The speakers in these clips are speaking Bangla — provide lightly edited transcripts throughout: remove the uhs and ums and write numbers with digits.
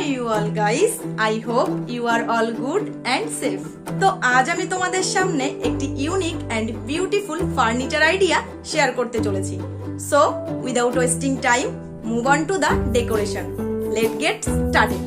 you all guys, I hope you are all good and safe. তো আজ আমি তোমাদের সামনে একটি unique and beautiful furniture idea share করতে চলেছি। So without wasting time, move on to the decoration. Let's get started.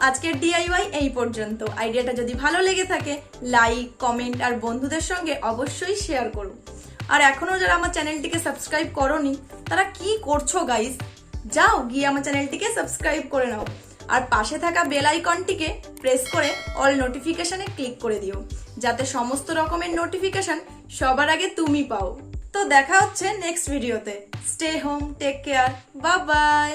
আজকের ডিআইওয়াই এই পর্যন্ত। আইডিয়াটা যদি ভালো লেগে থাকে লাইক, কমেন্ট আর বন্ধুদের সঙ্গে অবশ্যই শেয়ার করো। আর এখনো যারা আমার চ্যানেলটিকে সাবস্ক্রাইব করোনি তারা কি করছো গাইস? যাও গিয়ে আমার চ্যানেলটিকে সাবস্ক্রাইব করে নাও আর পাশে থাকা বেল আইকনটিকে প্রেস করে অল নোটিফিকেশনে ক্লিক করে দিও, যাতে সমস্ত রকমের নোটিফিকেশন সবার আগে তুমি পাও। তো দেখা হচ্ছে নেক্সট ভিডিওতে। Stay home, take care, bye by.